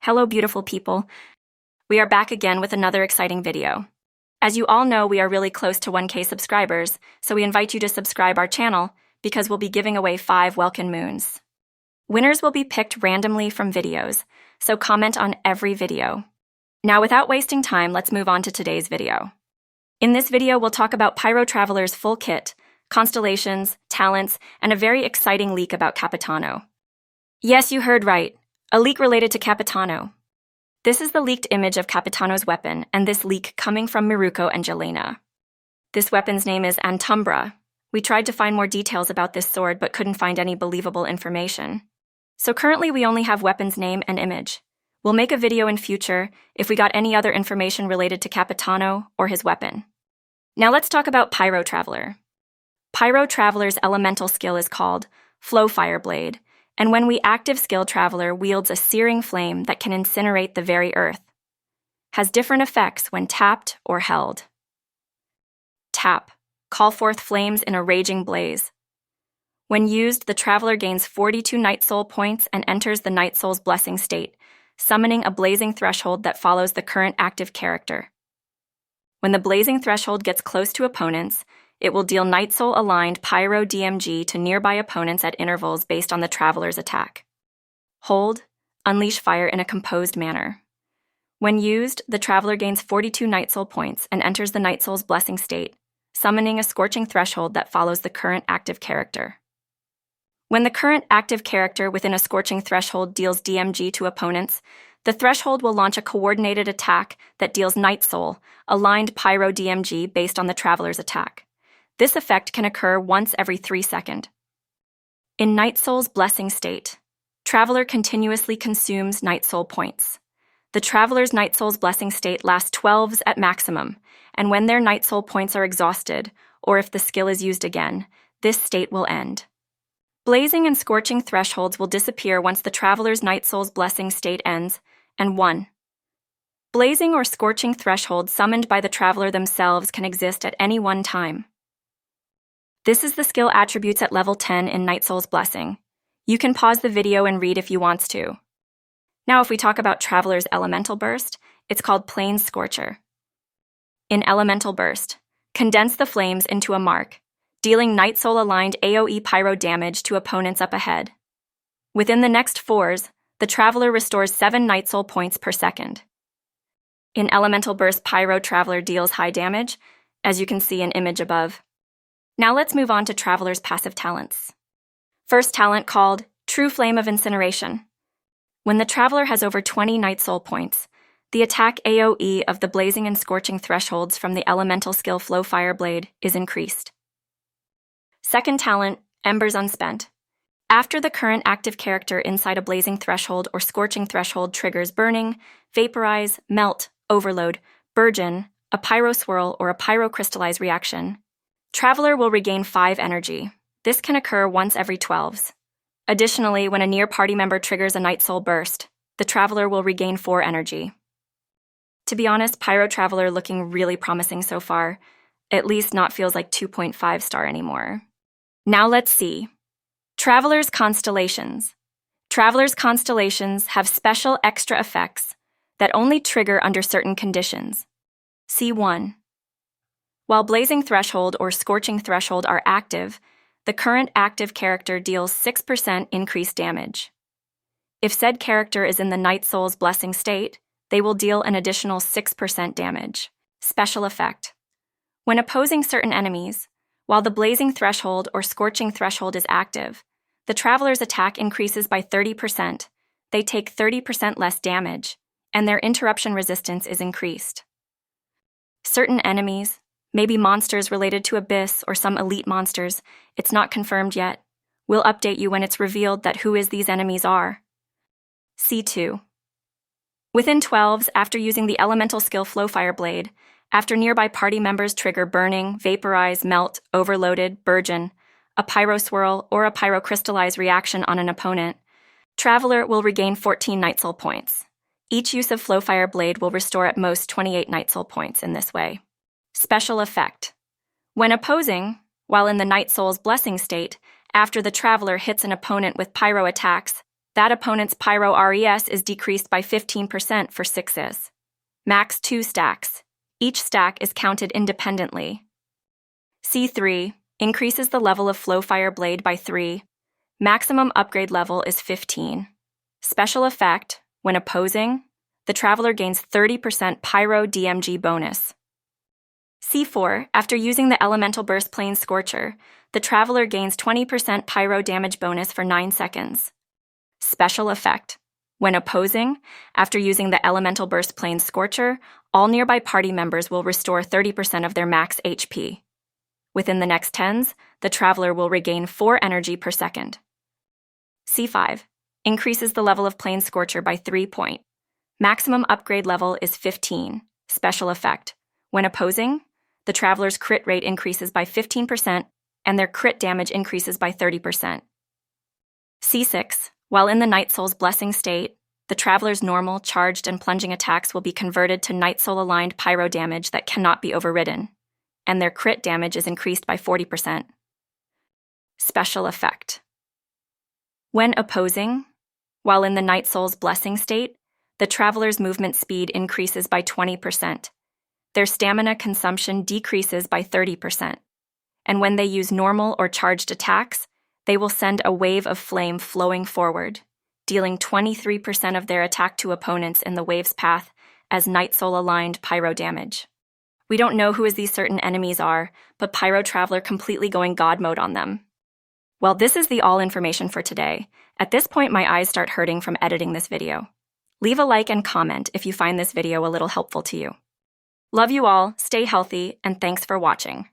Hello, beautiful people. We are back again with another exciting video. As you all know, we are really close to 1K subscribers, so we invite you to subscribe our channel because we'll be giving away 5 Welkin Moons. Winners will be picked randomly from videos, so comment on every video. Now, without wasting time, let's move on to today's video. In this video, we'll talk about Pyro Traveler's full kit, constellations, talents, and a very exciting leak about Capitano. Yes, you heard right. A leak related to Capitano. This is the leaked image of Capitano's weapon, and this leak coming from Miruko and Jelena. This weapon's name is Antumbra. We tried to find more details about this sword, but couldn't find any believable information. So currently we only have weapon's name and image. We'll make a video in future if we got any other information related to Capitano or his weapon. Now let's talk about Pyro Traveler. Pyro Traveler's elemental skill is called Flow Fire Blade, and when we active skill Traveler wields a searing flame that can incinerate the very earth. Has different effects when tapped or held. Tap. Call forth flames in a raging blaze. When used, the Traveler gains 42 Night Soul points and enters the Night Soul's blessing state, summoning a blazing threshold that follows the current active character. When the blazing threshold gets close to opponents, it will deal Night Soul aligned Pyro DMG to nearby opponents at intervals based on the Traveler's attack. Hold. Unleash fire in a composed manner. When used, the Traveler gains 42 Night Soul points and enters the Night Soul's blessing state, summoning a scorching threshold that follows the current active character. When the current active character within a scorching threshold deals DMG to opponents, the threshold will launch a coordinated attack that deals Night Soul, aligned Pyro DMG based on the Traveler's attack. This effect can occur once every 3 seconds. In Night Soul's blessing state, Traveler continuously consumes Night Soul points. The Traveler's Night Soul's blessing state lasts 12s at maximum, and when their Night Soul points are exhausted, or if the skill is used again, this state will end. Blazing and scorching thresholds will disappear once the Traveler's Night Soul's blessing state ends, and 1. Blazing or scorching thresholds summoned by the Traveler themselves can exist at any one time. This is the skill attributes at level 10 in Night Soul's Blessing. You can pause the video and read if you want to. Now if we talk about Traveler's Elemental Burst, it's called Plain Scorcher. In Elemental Burst, condense the flames into a mark, dealing Night Soul aligned AoE Pyro damage to opponents up ahead. Within the next 4s, the Traveler restores 7 Night Soul points per second. In Elemental Burst, Pyro Traveler deals high damage, as you can see in image above. Now let's move on to Traveler's passive talents. First talent called True Flame of Incineration. When the Traveler has over 20 Night Soul points, the attack AoE of the blazing and scorching thresholds from the elemental skill Flow Fire Blade is increased. Second talent, Embers Unspent. After the current active character inside a blazing threshold or scorching threshold triggers burning, vaporize, melt, overload, burgeon, a pyro swirl, or a pyro crystallize reaction, Traveler will regain 5 energy. This can occur once every 12s. Additionally, when a near party member triggers a Night Soul burst, the Traveler will regain 4 energy. To be honest, Pyro Traveler looking really promising so far. At least not feels like 2.5 star anymore. Now let's see. Traveler's Constellations. Traveler's Constellations have special extra effects that only trigger under certain conditions. C1. While Blazing Threshold or Scorching Threshold are active, the current active character deals 6% increased damage. If said character is in the Night Soul's blessing state, they will deal an additional 6% damage. Special effect. When opposing certain enemies, while the Blazing Threshold or Scorching Threshold is active, the Traveler's attack increases by 30%, they take 30% less damage, and their interruption resistance is increased. Certain enemies, maybe monsters related to Abyss or some elite monsters, it's not confirmed yet. We'll update you when it's revealed that who these enemies are. C2. Within 12s, after using the elemental skill Flow Fire Blade, after nearby party members trigger burning, vaporize, melt, overloaded, burgeon, a pyro swirl, or a pyro crystallize reaction on an opponent, Traveler will regain 14 Night Soul points. Each use of Flow Fire Blade will restore at most 28 Night Soul points in this way. Special effect. When opposing, while in the Night Soul's blessing state, after the Traveler hits an opponent with pyro attacks, That opponent's Pyro RES is decreased by 15% for 6s. Max 2 stacks. Each stack is counted independently. C3 increases the level of Flowfire Blade by 3. Maximum upgrade level is 15. Special effect: when opposing, the Traveler gains 30% Pyro DMG bonus. C4, after using the Elemental Burst Plane Scorcher, the Traveler gains 20% Pyro damage bonus for 9 seconds. Special effect: when opposing, after using the Elemental Burst Plane Scorcher, all nearby party members will restore 30% of their max HP. Within the next 10s, the Traveler will regain 4 energy per second. C5 increases the level of Plane Scorcher by 3 points. Maximum upgrade level is 15. Special effect: when opposing, the Traveler's crit rate increases by 15% and their crit damage increases by 30%. C6, while in the Night Soul's Blessing state, the Traveler's normal, charged, and plunging attacks will be converted to Night Soul-aligned Pyro damage that cannot be overridden, and their crit damage is increased by 40%. Special effect: when opposing, while in the Night Soul's Blessing state, the Traveler's movement speed increases by 20%. Their stamina consumption decreases by 30%. And when they use normal or charged attacks, they will send a wave of flame flowing forward, dealing 23% of their attack to opponents in the wave's path as Night Soul-aligned Pyro damage. We don't know who these certain enemies are, but Pyro Traveler completely going God mode on them. Well, this is the all information for today. At this point, my eyes start hurting from editing this video. Leave a like and comment if you find this video a little helpful to you. Love you all, stay healthy, and thanks for watching.